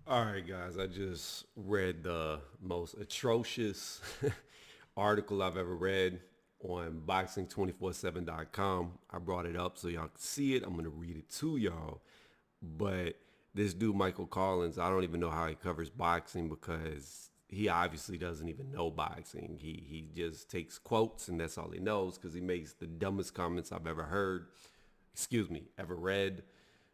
All right, guys, I just read the most atrocious article I've ever read on boxing247.com. I brought it up so y'all can see it. I'm going to read it to y'all. But this dude, Michael Collins, I don't even know how he covers boxing because he obviously doesn't even know boxing. He just takes quotes and that's all he knows because he makes the dumbest comments I've ever heard, ever read.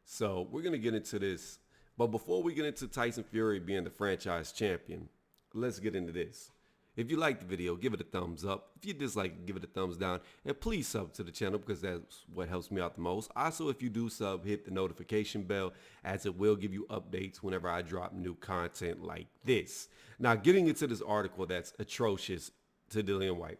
So we're going to get into this. But before we get into Tyson Fury being the franchise champion, let's get into this. If you like the video, give it a thumbs up. If you dislike it, give it a thumbs down. And please sub to the channel because that's what helps me out the most. Also, if you do sub, hit the notification bell as it will give you updates whenever I drop new content like this. Now, getting into this article that's atrocious to Dillian White.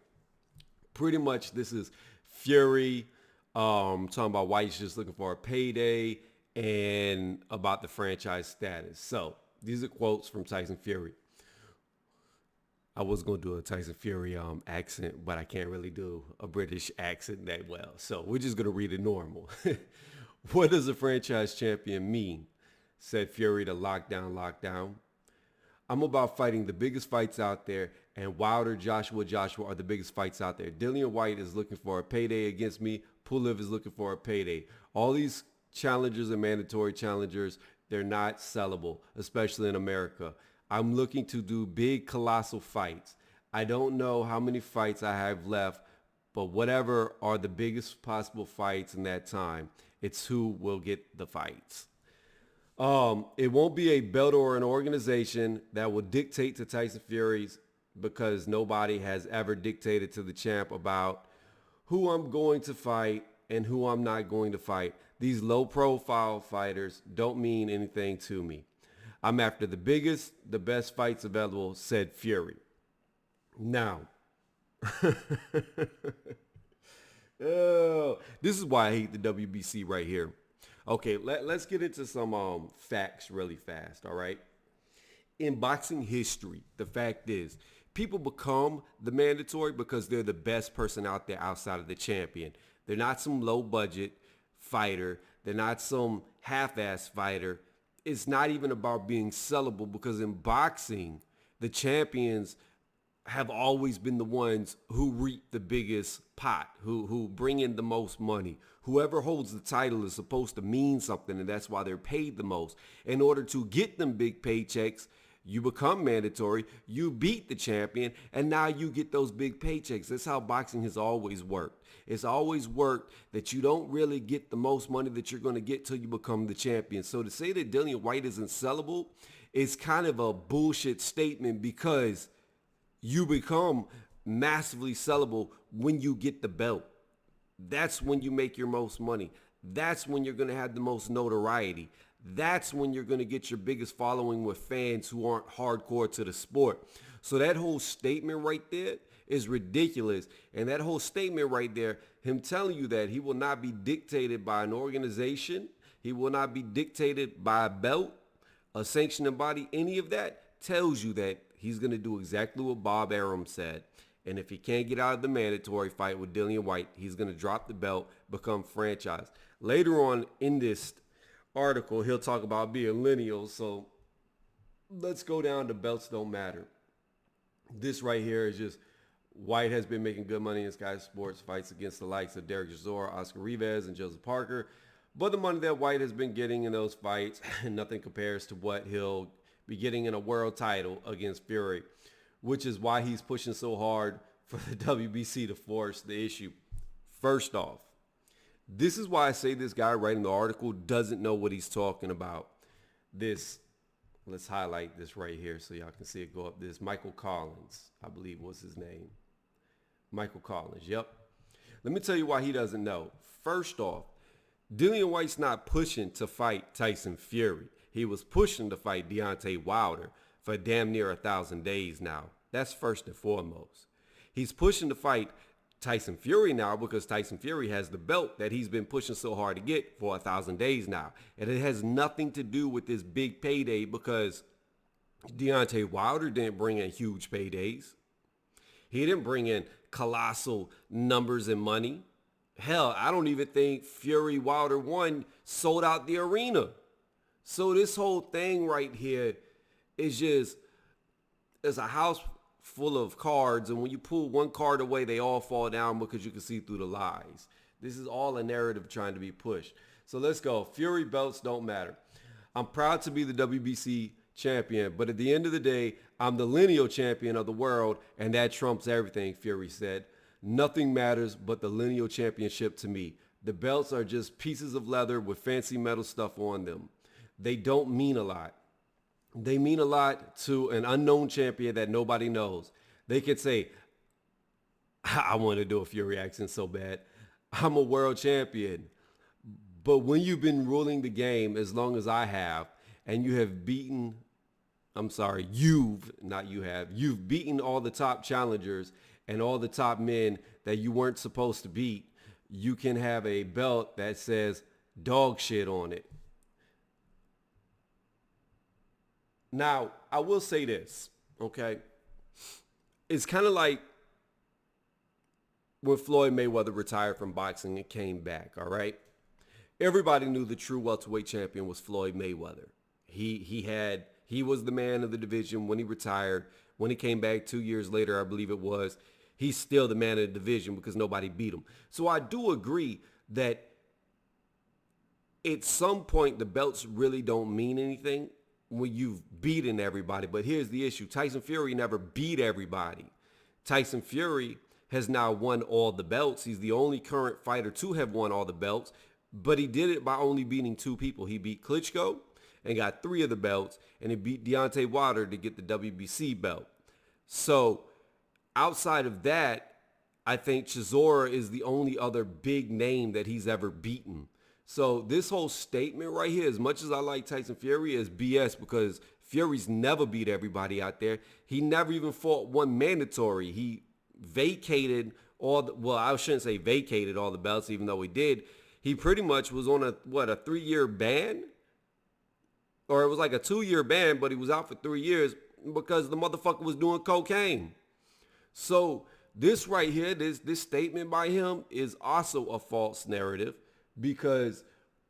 Pretty much this is Fury talking about White's just looking for a payday and about the franchise status. So these are quotes from Tyson Fury. I was going to do a Tyson Fury accent, but I can't really do a British accent that well. So we're just going to read it normal. What does a franchise champion mean? Said Fury to Lockdown. I'm about fighting the biggest fights out there, and Wilder, Joshua are the biggest fights out there. Dillian White is looking for a payday against me. Pulev is looking for a payday. All these challengers and mandatory challengers, they're not sellable, especially in America. I'm looking to do big, colossal fights. I don't know how many fights I have left, but whatever are the biggest possible fights in that time, it's who will get the fights. It won't be a belt or an organization that will dictate to Tyson Fury's because nobody has ever dictated to the champ about who I'm going to fight and who I'm not going to fight. These low profile fighters don't mean anything to me. I'm after the biggest, the best fights available, said Fury. Now, this is why I hate the WBC right here. Okay, let's get into some facts really fast, all right? In boxing history, the fact is, people become the mandatory because they're the best person out there outside of the champion. They're not some low budget fighter. They're not some half-ass fighter. It's not even about being sellable because in boxing, the champions have always been the ones who reap the biggest pot, who bring in the most money. Whoever holds the title is supposed to mean something, and that's why they're paid the most. In order to get them big paychecks, you become mandatory, you beat the champion, and now you get those big paychecks. That's how boxing has always worked. It's always worked that you don't really get the most money that you're going to get till you become the champion. So to say that Dillian White isn't sellable is kind of a bullshit statement because you become massively sellable when you get the belt. That's when you make your most money. That's when you're going to have the most notoriety. That's when you're going to get your biggest following with fans who aren't hardcore to the sport. So that whole statement right there is ridiculous. And that whole statement right there, him telling you that he will not be dictated by an organization, he will not be dictated by a belt, a sanctioning body, any of that tells you that he's going to do exactly what Bob Arum said. And if he can't get out of the mandatory fight with Dillian White, he's going to drop the belt, become franchise. Later on in this article, he'll talk about being lineal. So let's go down to belts don't matter. This right here is just White has been making good money in Sky Sports fights against the likes of Derek Chisora, Oscar Rivas, and Joseph Parker. But the money that White has been getting in those fights, nothing compares to what he'll be getting in a world title against Fury, which is why he's pushing so hard for the WBC to force the issue. First off, this is why I say this guy writing the article doesn't know what he's talking about. This, let's highlight this right here so y'all can see it go up. This Michael Collins, I believe was his name. Michael Collins, yep. Let me tell you why he doesn't know. First off, Dillian White's not pushing to fight Tyson Fury. He was pushing to fight Deontay Wilder for damn near 1,000 days now. That's first and foremost. He's pushing to fight Tyson Fury now because Tyson Fury has the belt that he's been pushing so hard to get for 1,000 days now. And it has nothing to do with this big payday because Deontay Wilder didn't bring in huge paydays. He didn't bring in colossal numbers and money. Hell, I don't even think Fury Wilder 1 sold out the arena. So this whole thing right here is just, it's a house full of cards, and when you pull one card away, they all fall down because you can see through the lies. This is all a narrative trying to be pushed. So let's go. Fury belts don't matter. I'm proud to be the WBC champion, but at the end of the day, I'm the lineal champion of the world, and that trumps everything, Fury said. Nothing matters but the lineal championship to me. The belts are just pieces of leather with fancy metal stuff on them. They don't mean a lot. They mean a lot to an unknown champion that nobody knows. They could say, I want to do a Fury accent so bad. I'm a world champion. But when you've been ruling the game as long as I have, and you have beaten, you've beaten all the top challengers and all the top men that you weren't supposed to beat, you can have a belt that says dog shit on it. Now, I will say this, okay? It's kind of like when Floyd Mayweather retired from boxing and came back, all right? Everybody knew the true welterweight champion was Floyd Mayweather. He was the man of the division when he retired. When he came back 2 years later, I believe it was, he's still the man of the division because nobody beat him. So I do agree that at some point the belts really don't mean anything when you've beaten everybody. But here's the issue. Tyson Fury never beat everybody. Tyson Fury has now won all the belts. He's the only current fighter to have won all the belts, but he did it by only beating two people. He beat Klitschko and got 3 of the belts, and he beat Deontay Wilder to get the WBC belt. So outside of that, I think Chisora is the only other big name that he's ever beaten. So this whole statement right here, as much as I like Tyson Fury, is BS because Fury's never beat everybody out there. He never even fought one mandatory. He vacated I shouldn't say vacated all the belts, even though he did. He pretty much was on a 3-year ban? Or it was like a 2-year ban, but he was out for 3 years because the motherfucker was doing cocaine. So this right here, this statement by him is also a false narrative because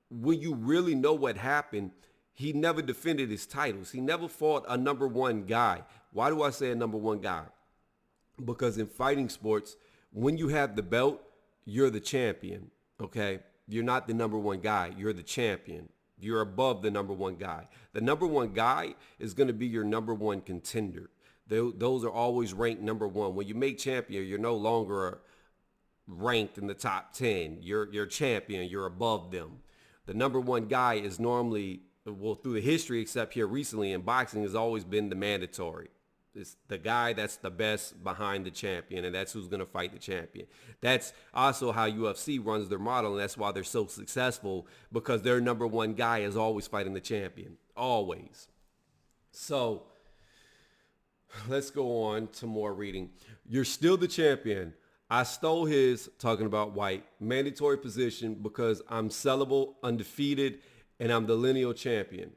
when you really know what happened, he never defended his titles. He never fought a number one guy. Why do I say a number one guy? Because in fighting sports, when you have the belt, you're the champion, okay? You're not the number one guy. You're the champion. You're above the number one guy. The number one guy is going to be your number one contender. Those are always ranked number one. When you make champion, you're no longer ranked in the top 10. You're champion. You're above them. The number one guy is normally, through the history, except here recently in boxing, has always been the mandatory. It's the guy that's the best behind the champion, and that's who's going to fight the champion. That's also how UFC runs their model, and that's why they're so successful, because their number one guy is always fighting the champion. Always. So let's go on to more reading. You're still the champion. I stole his, talking about White, mandatory position because I'm sellable, undefeated, and I'm the lineal champion.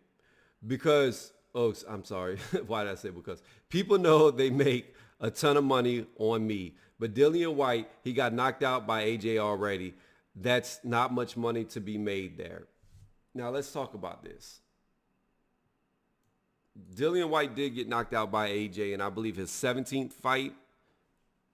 Because... Oh, I'm sorry. Why did I say because? People know they make a ton of money on me. But Dillian White, he got knocked out by AJ already. That's not much money to be made there. Now, let's talk about this. Dillian White did get knocked out by AJ in, I believe, his 17th fight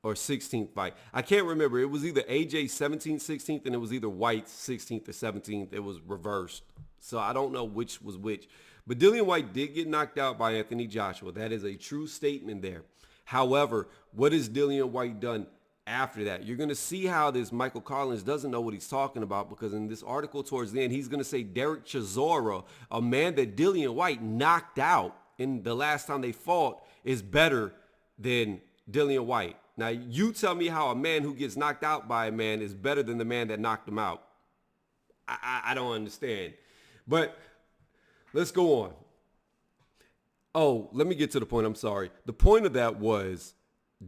or 16th fight. I can't remember. It was either AJ's 17th, 16th, and it was either White's 16th or 17th. It was reversed. So I don't know which was which. But Dillian White did get knocked out by Anthony Joshua. That is a true statement there. However, what has Dillian White done after that? You're going to see how this Michael Collins doesn't know what he's talking about, because in this article towards the end, he's going to say Derek Chisora, a man that Dillian White knocked out in the last time they fought, is better than Dillian White. Now, you tell me how a man who gets knocked out by a man is better than the man that knocked him out. I don't understand. But let's go on. Oh, let me get to the point. I'm sorry. The point of that was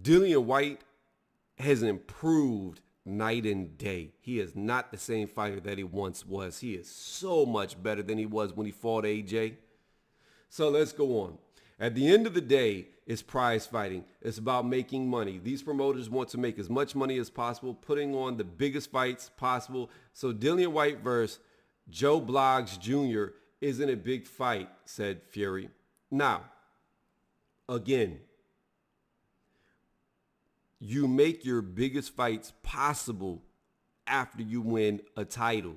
Dillian White has improved night and day. He is not the same fighter that he once was. He is so much better than he was when he fought AJ. So let's go on. At the end of the day, it's prize fighting. It's about making money. These promoters want to make as much money as possible, putting on the biggest fights possible. So Dillian White versus Joe Bloggs Jr. isn't a big fight, said Fury. Now, again, you make your biggest fights possible after you win a title.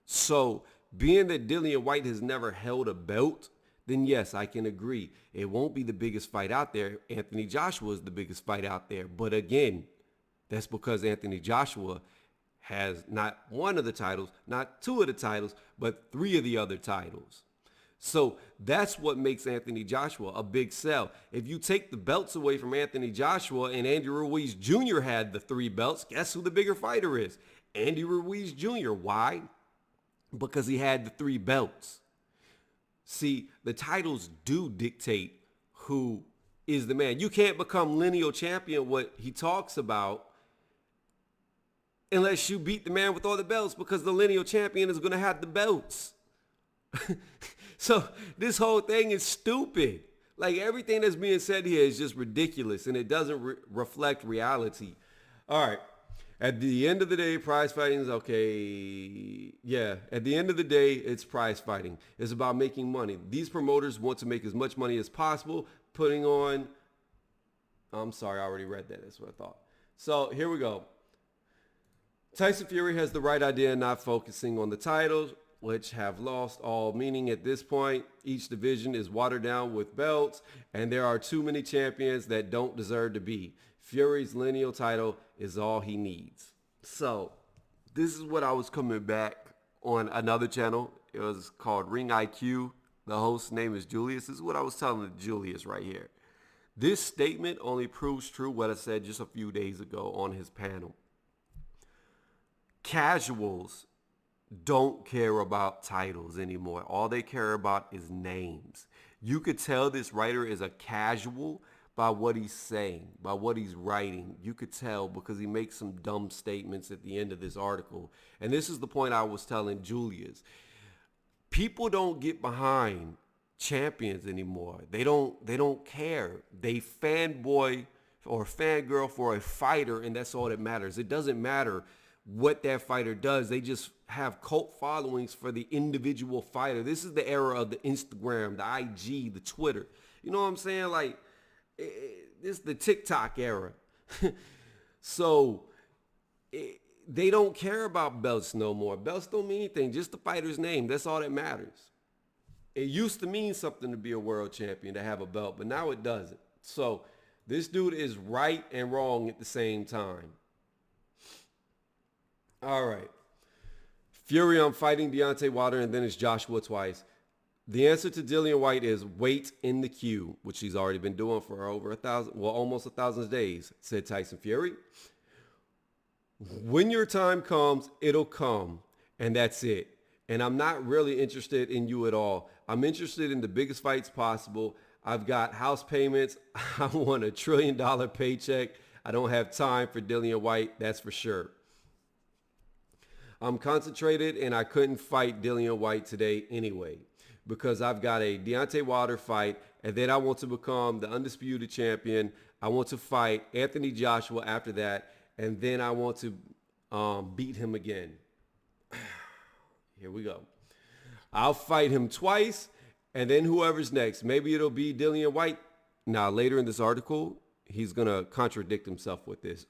So being that Dillian White has never held a belt, then yes, I can agree. It won't be the biggest fight out there. Anthony Joshua is the biggest fight out there. But again, that's because Anthony Joshua has not one of the titles, not two of the titles, but three of the other titles. So that's what makes Anthony Joshua a big sell. If you take the belts away from Anthony Joshua and Andy Ruiz Jr. had the three belts, guess who the bigger fighter is? Andy Ruiz Jr. Why? Because he had the three belts. See, the titles do dictate who is the man. You can't become lineal champion, what he talks about, unless you beat the man with all the belts, because the lineal champion is going to have the belts. So this whole thing is stupid. Like, everything that's being said here is just ridiculous, and it doesn't reflect reality. All right. At the end of the day, prize fighting is okay. Yeah, at the end of the day, it's prize fighting. It's about making money. These promoters want to make as much money as possible, putting on... I'm sorry, I already read that. That's what I thought. So here we go. Tyson Fury has the right idea in not focusing on the titles, which have lost all meaning at this point. Each division is watered down with belts, and there are too many champions that don't deserve to be. Fury's lineal title is all he needs. So this is what I was coming back on another channel. It was called Ring IQ. The host's name is Julius. This is what I was telling Julius right here. This statement only proves true what I said just a few days ago on his panel. Casuals don't care about titles anymore. All they care about is names. You could tell this writer is a casual by what he's saying, by what he's writing. You could tell because he makes some dumb statements at the end of this article. And this is the point I was telling Julius. People don't get behind champions anymore. They don't care. They fanboy or fangirl for a fighter, and that's all that matters. It doesn't matter what that fighter does. They just have cult followings for the individual fighter. This is the era of the Instagram, the IG, the Twitter. You know what I'm saying? Like, this is the TikTok era. So they don't care about belts no more. Belts don't mean anything. Just the fighter's name. That's all that matters. It used to mean something to be a world champion, to have a belt, but now it doesn't. So this dude is right and wrong at the same time. All right. Fury on fighting Deontay Wilder, and then it's Joshua twice. The answer to Dillian White is wait in the queue, which he's already been doing for over 1,000, well, almost 1,000 days, said Tyson Fury. When your time comes, it'll come, and that's it. And I'm not really interested in you at all. I'm interested in the biggest fights possible. I've got house payments. I want $1 trillion paycheck. I don't have time for Dillian White, that's for sure. I'm concentrated, and I couldn't fight Dillian White today anyway because I've got a Deontay Wilder fight, and then I want to become the undisputed champion. I want to fight Anthony Joshua after that, and then I want to beat him again. Here we go. I'll fight him twice, and then whoever's next. Maybe it'll be Dillian White. Now, later in this article, he's going to contradict himself with this.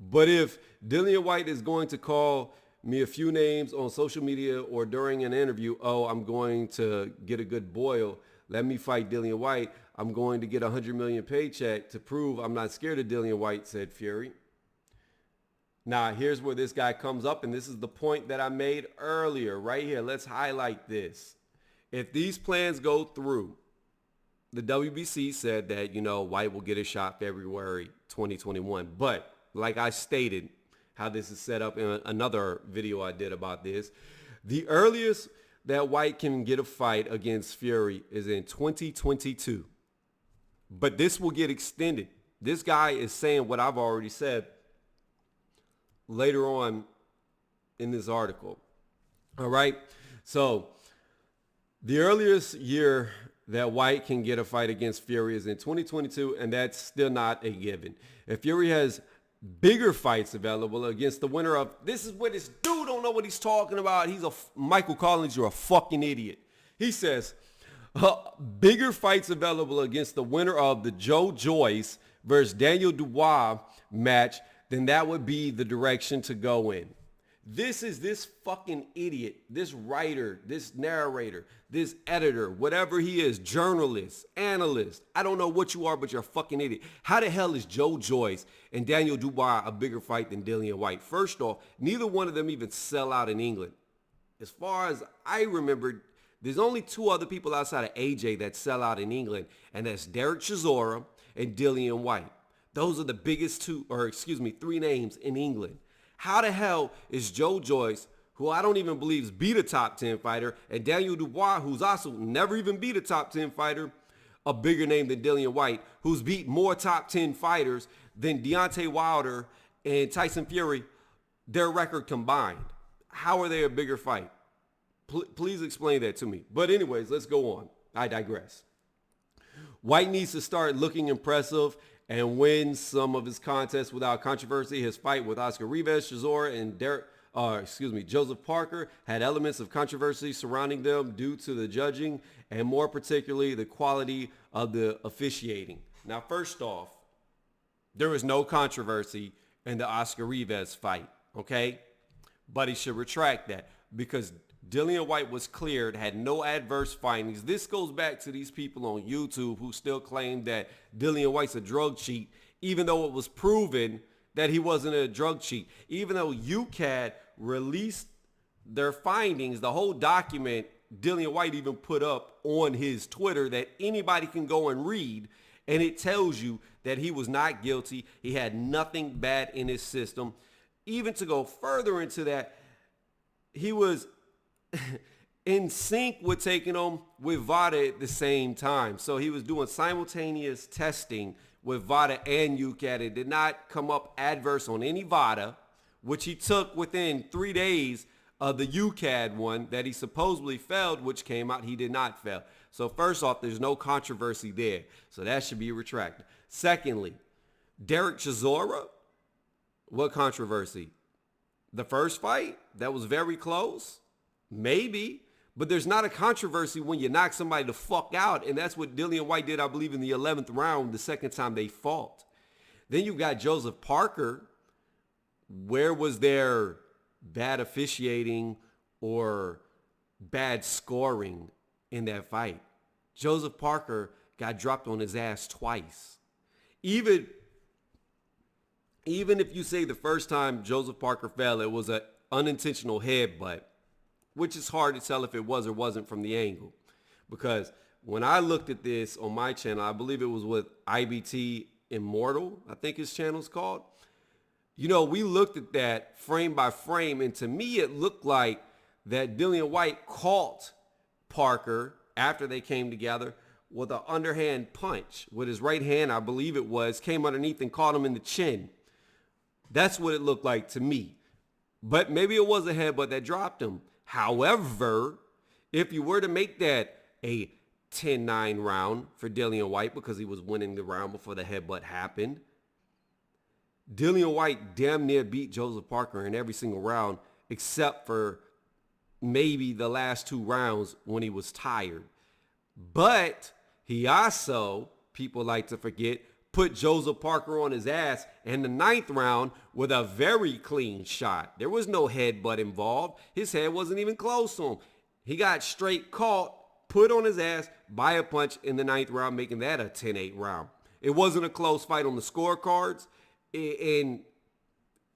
But if Dillian White is going to call me a few names on social media or during an interview, oh, I'm going to get a good boil, let me fight Dillian White, I'm going to get $100 million paycheck to prove I'm not scared of Dillian White, said Fury. Now, here's where this guy comes up, and this is the point that I made earlier right here. Let's highlight this. If these plans go through, the WBC said that, White will get a shot February 2021. But like I stated, how this is set up in another video I did about this, the earliest that White can get a fight against Fury is in 2022. But this will get extended. This guy is saying what I've already said later on in this article. All right. So the earliest year that White can get a fight against Fury is in 2022, and that's still not a given. If Fury has bigger fights available against the winner of, this is what this dude don't know what he's talking about. Michael Collins, you're a fucking idiot. He says, bigger fights available against the winner of the Joe Joyce versus Daniel Dubois match, then that would be the direction to go in. This is this fucking idiot, this writer, this narrator, this editor, whatever he is, journalist, analyst. I don't know what you are, but you're a fucking idiot. How the hell is Joe Joyce and Daniel Dubois a bigger fight than Dillian White? First off, neither one of them even sell out in England. As far as I remember, there's only two other people outside of AJ that sell out in England, and that's Derek Chisora and Dillian White. Those are the biggest three names in England. How the hell is Joe Joyce, who I don't even believe is beat a top 10 fighter, and Daniel Dubois, who's also never even beat a top 10 fighter, a bigger name than Dillian White, who's beat more top 10 fighters than Deontay Wilder and Tyson Fury, their record combined? How are they a bigger fight? Please explain that to me. But anyways, let's go on. I digress. White needs to start looking impressive and win some of his contests without controversy. His fight with Oscar Rivas, Chisora, and Joseph Parker had elements of controversy surrounding them due to the judging and more particularly the quality of the officiating. Now, first off, there was no controversy in the Oscar Rivas fight, okay? But he should retract that because Dillian White was cleared, had no adverse findings. This goes back to these people on YouTube who still claim that Dillian White's a drug cheat, even though it was proven that he wasn't a drug cheat. Even though UCAD released their findings, the whole document Dillian White even put up on his Twitter that anybody can go and read, and it tells you that he was not guilty. He had nothing bad in his system. Even to go further into that, he was in sync with taking them with VADA at the same time. So he was doing simultaneous testing with VADA and UCAD. It did not come up adverse on any VADA, which he took within 3 days of the UCAD one that he supposedly failed, which came out he did not fail. So first off, there's no controversy there. So that should be retracted. Secondly, Derek Chisora, what controversy? The first fight that was very close? Maybe, but there's not a controversy when you knock somebody the fuck out, and that's what Dillian White did, I believe, in the 11th round, the second time they fought. Then you got Joseph Parker. Where was there bad officiating or bad scoring in that fight? Joseph Parker got dropped on his ass twice. Even if you say the first time Joseph Parker fell, it was an unintentional headbutt, which is hard to tell if it was or wasn't from the angle. Because when I looked at this on my channel, I believe it was with IBT Immortal, I think his channel's called. You know, we looked at that frame by frame, and to me it looked like that Dillian White caught Parker after they came together with an underhand punch. With his right hand, I believe it was, came underneath and caught him in the chin. That's what it looked like to me. But maybe it was a headbutt that dropped him. However, if you were to make that a 10-9 round for Dillian White because he was winning the round before the headbutt happened, Dillian White damn near beat Joseph Parker in every single round except for maybe the last 2 rounds when he was tired. But he also, people like to forget, put Joseph Parker on his ass in the 9th round with a very clean shot. There was no headbutt involved. His head wasn't even close to him. He got straight caught, put on his ass by a punch in the 9th round, making that a 10-8 round. It wasn't a close fight on the scorecards. And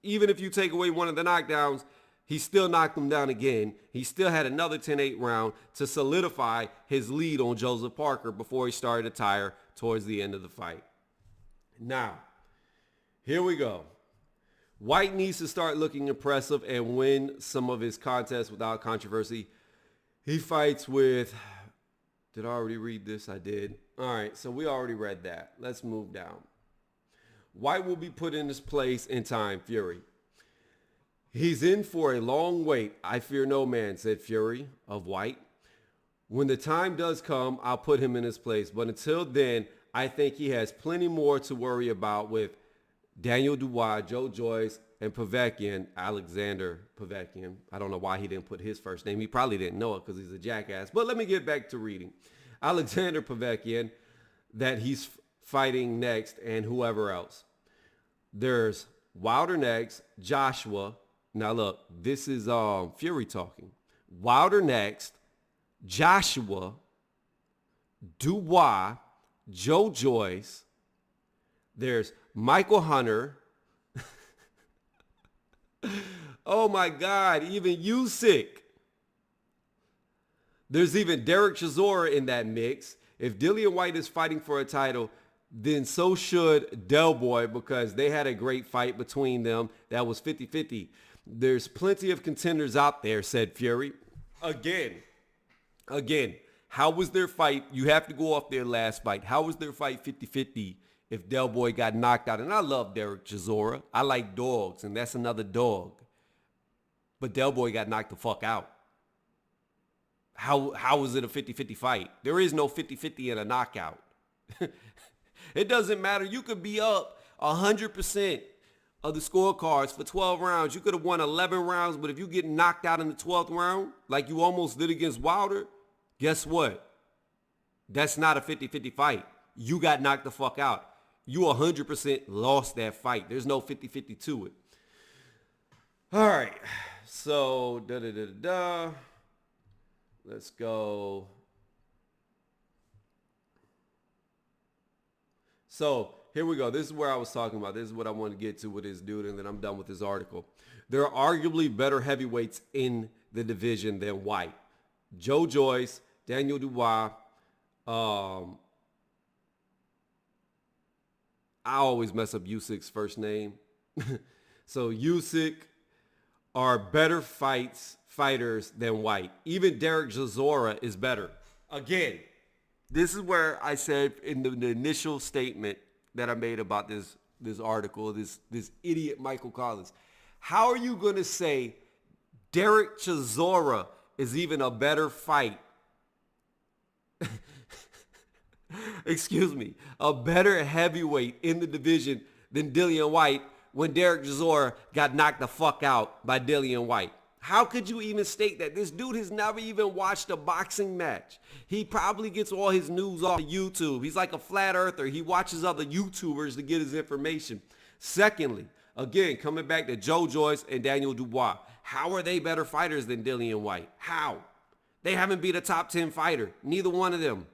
even if you take away one of the knockdowns, he still knocked him down again. He still had another 10-8 round to solidify his lead on Joseph Parker before he started to tire towards the end of the fight. Now, here we go. White needs to start looking impressive and win some of his contests without controversy. He fights with, did I already read this? I did. All right, so we already read that. Let's move down. White will be put in his place in time, Fury. He's in for a long wait. I fear no man, said Fury of White. When the time does come, I'll put him in his place. But until then, I think he has plenty more to worry about with Daniel Dubois, Joe Joyce, and Povetkin, Alexander Povetkin. I don't know why he didn't put his first name. He probably didn't know it because he's a jackass. But let me get back to reading. Alexander Povetkin, that he's fighting next, and whoever else. There's Wilder next, Joshua. Now look, this is Fury talking. Wilder next, Joshua, Dubois, Joe Joyce. There's Michael Hunter. Oh my God, even Usyk. There's even Derek Chisora in that mix. If Dillian Whyte is fighting for a title, then so should Del Boy, because they had a great fight between them that was 50-50. There's plenty of contenders out there, said Fury. Again, how was their fight? You have to go off their last fight. How was their fight 50-50 if Del Boy got knocked out? And I love Derek Chisora. I like dogs, and that's another dog. But Del Boy got knocked the fuck out. How was it a 50-50 fight? There is no 50-50 in a knockout. It doesn't matter. You could be up 100% of the scorecards for 12 rounds. You could have won 11 rounds, but if you get knocked out in the 12th round, like you almost did against Wilder, guess what? That's not a 50-50 fight. You got knocked the fuck out. You 100% lost that fight. There's no 50-50 to it. All right. So, let's go. So here we go. This is where I was talking about. This is what I want to get to with this dude, and then I'm done with this article. There are arguably better heavyweights in the division than White. Joe Joyce, Daniel Dubois. I always mess up Usyk's first name. So Usyk are better fighters than White. Even Derek Chisora is better. Again, this is where I said in the initial statement that I made about this article, this idiot Michael Collins. How are you going to say Derek Chisora is even a better fight? Excuse me, a better heavyweight in the division than Dillian Whyte when Derek Chisora got knocked the fuck out by Dillian Whyte? How could you even state that? This dude has never even watched a boxing match. He probably gets all his news off of YouTube. He's like a flat earther. He watches other YouTubers to get his information. Secondly, again, coming back to Joe Joyce and Daniel Dubois. How are they better fighters than Dillian Whyte? How? They haven't beat a top 10 fighter. Neither one of them.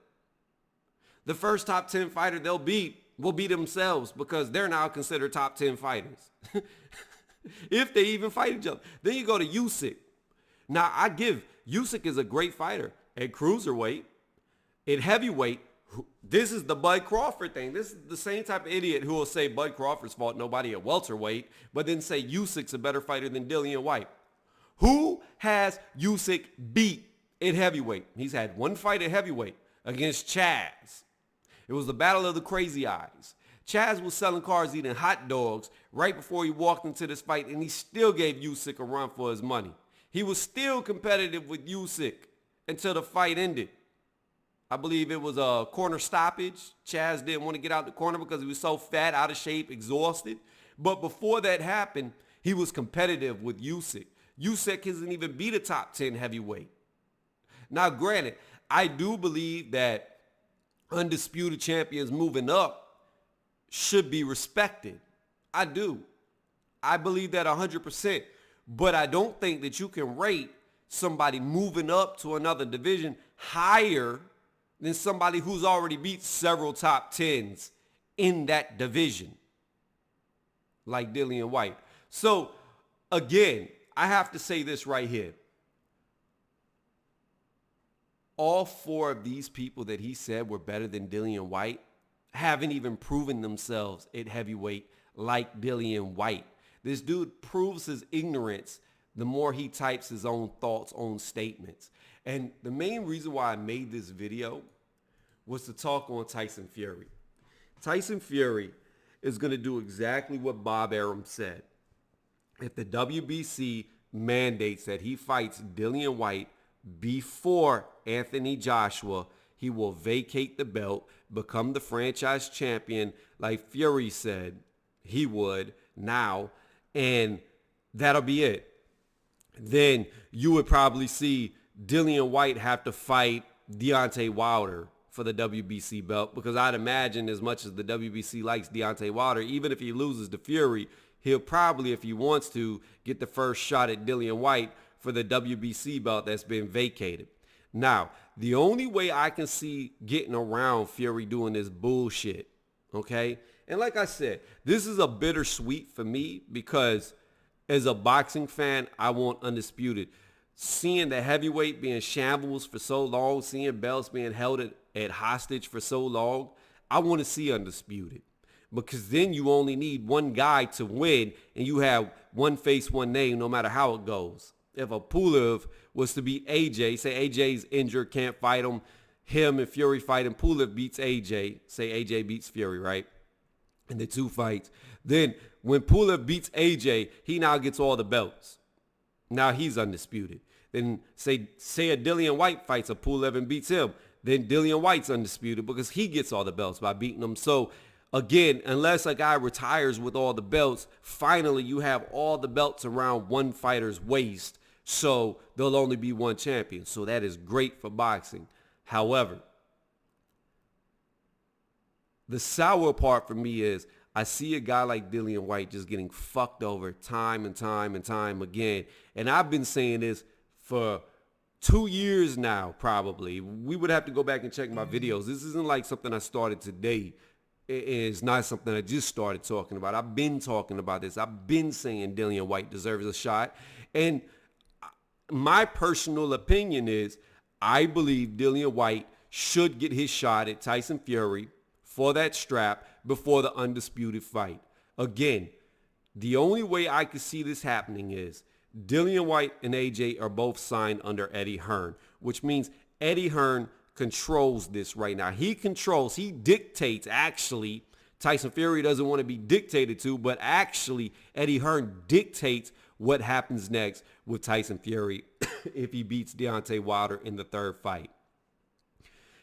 The first top 10 fighter they'll beat will be themselves because they're now considered top 10 fighters. If they even fight each other. Then you go to Usyk. Now, I give Usyk is a great fighter at cruiserweight. At heavyweight, this is the Bud Crawford thing. This is the same type of idiot who will say Bud Crawford's fought nobody at welterweight, but then say Usyk's a better fighter than Dillian Whyte. Who has Usyk beat at heavyweight? He's had one fight at heavyweight against Chaz. It was the Battle of the Crazy Eyes. Chaz was selling cars, eating hot dogs right before he walked into this fight, and he still gave Usyk a run for his money. He was still competitive with Usyk until the fight ended. I believe it was a corner stoppage. Chaz didn't want to get out the corner because he was so fat, out of shape, exhausted. But before that happened, he was competitive with Usyk. Usyk hasn't even beat a top 10 heavyweight. Now, granted, I do believe that undisputed champions moving up should be respected. I do. I believe that 100%. But I don't think that you can rate somebody moving up to another division higher than somebody who's already beat several top 10s in that division, like Dillian Whyte. So, again, I have to say this right here. All four of these people that he said were better than Dillian Whyte haven't even proven themselves at heavyweight like Dillian Whyte. This dude proves his ignorance the more he types his own thoughts, own statements. And the main reason why I made this video was to talk on Tyson Fury. Tyson Fury is going to do exactly what Bob Arum said. If the WBC mandates that he fights Dillian Whyte before Anthony Joshua, he will vacate the belt, become the franchise champion like Fury said, he would now, and that'll be it. Then you would probably see Dillian White have to fight Deontay Wilder for the WBC belt, because I'd imagine, as much as the WBC likes Deontay Wilder, even if he loses to Fury, he'll probably, if he wants to, get the first shot at Dillian White for the WBC belt that's been vacated. Now, the only way I can see getting around Fury doing this bullshit, okay? And like I said, this is a bittersweet for me, because as a boxing fan, I want undisputed. Seeing the heavyweight being shambles for so long, seeing belts being held at hostage for so long, I want to see undisputed. Because then you only need one guy to win, and you have one face, one name, no matter how it goes. If a Pulev was to beat AJ, say AJ's injured, can't fight him and Fury fight him, Pulev beats AJ, say AJ beats Fury, right? In the two fights. Then when Pulev beats AJ, he now gets all the belts. Now he's undisputed. Then say a Dillian White fights a Pulev and beats him. Then Dillian White's undisputed because he gets all the belts by beating him. So again, unless a guy retires with all the belts, finally you have all the belts around one fighter's waist. So there'll only be one champion. So that is great for boxing. However, the sour part for me is I see a guy like Dillian White just getting fucked over time and time and time again. And I've been saying this for 2 years now, probably. We would have to go back and check my videos. This isn't like something I started today. It's not something I just started talking about. I've been talking about this. I've been saying Dillian White deserves a shot. And my personal opinion is I believe Dillian White should get his shot at Tyson Fury for that strap before the undisputed fight. Again, the only way I could see this happening is Dillian White and AJ are both signed under Eddie Hearn, which means Eddie Hearn controls this right now. He dictates, actually. Tyson Fury doesn't want to be dictated to, but actually Eddie Hearn dictates what happens next with Tyson Fury if he beats Deontay Wilder in the third fight.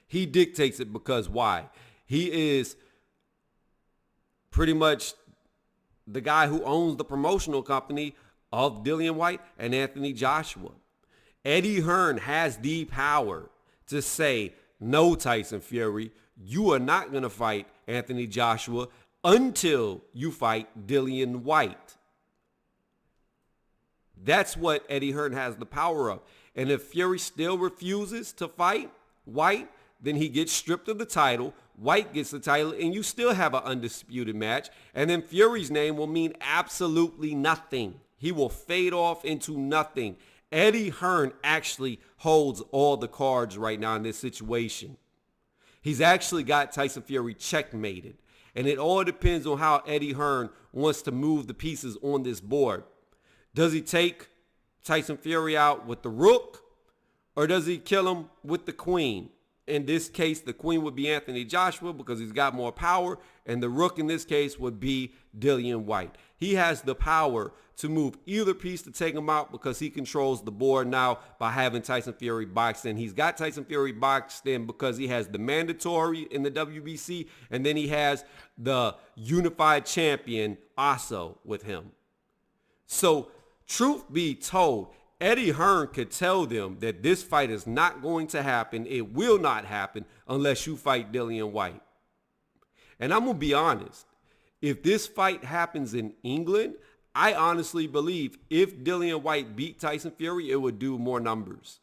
He dictates it because why? He is pretty much the guy who owns the promotional company of Dillian White and Anthony Joshua. Eddie Hearn has the power to say, no, Tyson Fury, you are not going to fight Anthony Joshua until you fight Dillian White. That's what Eddie Hearn has the power of. And if Fury still refuses to fight White, then he gets stripped of the title. White gets the title, and you still have an undisputed match. And then Fury's name will mean absolutely nothing. He will fade off into nothing. Eddie Hearn actually holds all the cards right now in this situation. He's actually got Tyson Fury checkmated. And it all depends on how Eddie Hearn wants to move the pieces on this board. Does he take Tyson Fury out with the rook, or does he kill him with the queen? In this case, the queen would be Anthony Joshua because he's got more power, and the rook in this case would be Dillian White. He has the power to move either piece to take him out because he controls the board now by having Tyson Fury boxed in. He's got Tyson Fury boxed in because he has the mandatory in the WBC, and then he has the unified champion also with him. So, truth be told, Eddie Hearn could tell them that this fight is not going to happen. It will not happen unless you fight Dillian White. And I'm going to be honest. If this fight happens in England, I honestly believe if Dillian White beat Tyson Fury, it would do more numbers.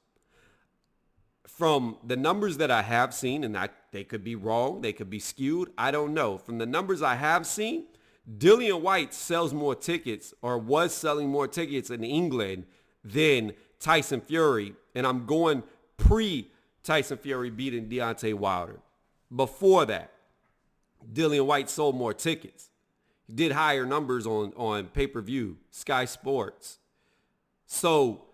From the numbers that I have seen, and they could be wrong, they could be skewed, I don't know. From the numbers I have seen, Dillian White sells more tickets or was selling more tickets in England than Tyson Fury, and I'm going pre-Tyson Fury beating Deontay Wilder. Before that, Dillian White sold more tickets. He did higher numbers on pay-per-view, Sky Sports. So,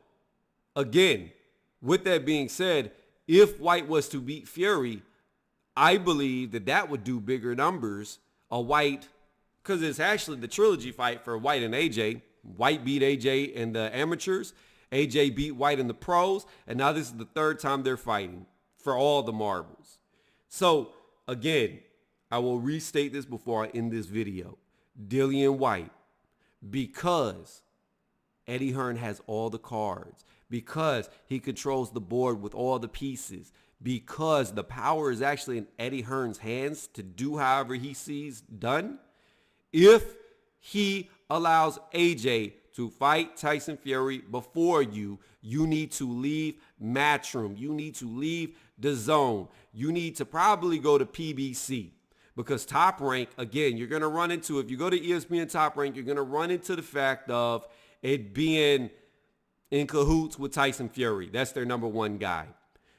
again, with that being said, if White was to beat Fury, I believe that would do bigger numbers. A White, because it's actually the trilogy fight for White and AJ. White beat AJ in the amateurs. AJ beat White in the pros. And now this is the third time they're fighting for all the marbles. So, again, I will restate this before I end this video. Dillian White, because Eddie Hearn has all the cards, because he controls the board with all the pieces, because the power is actually in Eddie Hearn's hands to do however he sees done. If he allows AJ to fight Tyson Fury before you, you need to leave Matchroom. You need to leave the zone. You need to probably go to PBC, because Top Rank, again, you're going to run into, if you go to ESPN Top Rank, you're going to run into the fact of it being in cahoots with Tyson Fury. That's their number one guy.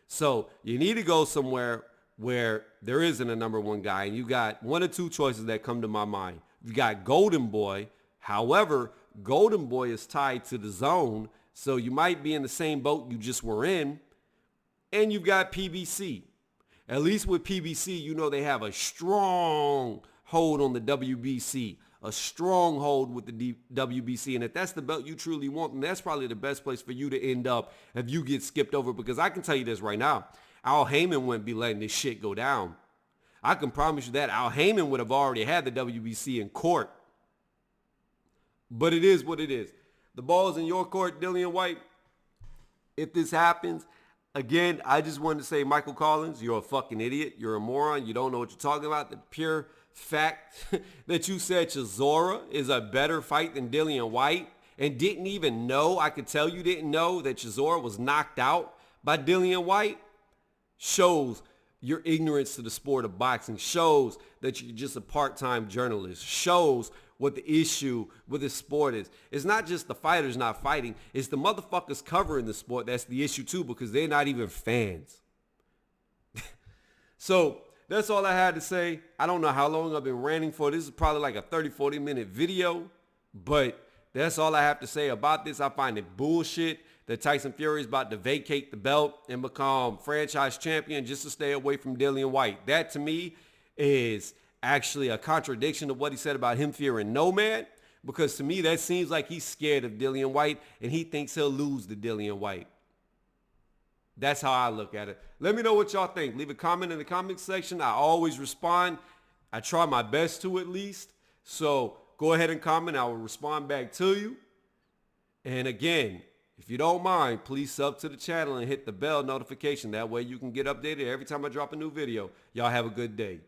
So you need to go somewhere where there isn't a number one guy, and you got one or two choices that come to my mind. You got Golden Boy. However, Golden Boy is tied to the zone, so you might be in the same boat you just were in. And you've got PBC. At least with PBC, you know they have a strong hold on the WBC, a strong hold with the WBC. And if that's the belt you truly want, then that's probably the best place for you to end up if you get skipped over. Because I can tell you this right now, Al Heyman wouldn't be letting this shit go down. I can promise you that. Al Heyman would have already had the WBC in court. But it is what it is. The ball's in your court, Dillian White. If this happens, again, I just wanted to say, Michael Collins, you're a fucking idiot. You're a moron. You don't know what you're talking about. The pure fact that you said Chisora is a better fight than Dillian White and didn't even know, I could tell you didn't know that Chisora was knocked out by Dillian White, shows your ignorance to the sport of boxing, shows that you're just a part-time journalist, shows what the issue with this sport is. It's not just the fighters not fighting, it's the motherfuckers covering the sport that's the issue too, because they're not even fans. So that's all I had to say. I don't know how long I've been ranting for. This is probably like a 30-40 minute video, but that's all I have to say about this. I find it bullshit that Tyson Fury is about to vacate the belt and become franchise champion just to stay away from Dillian White. That to me is actually a contradiction of what he said about him fearing no man, because to me that seems like he's scared of Dillian White and he thinks he'll lose to Dillian White. That's how I look at it. Let me know what y'all think. Leave a comment in the comment section. I always respond. I try my best to, at least. So go ahead and comment. I will respond back to you. And again, if you don't mind, please sub to the channel and hit the bell notification. That way you can get updated every time I drop a new video. Y'all have a good day.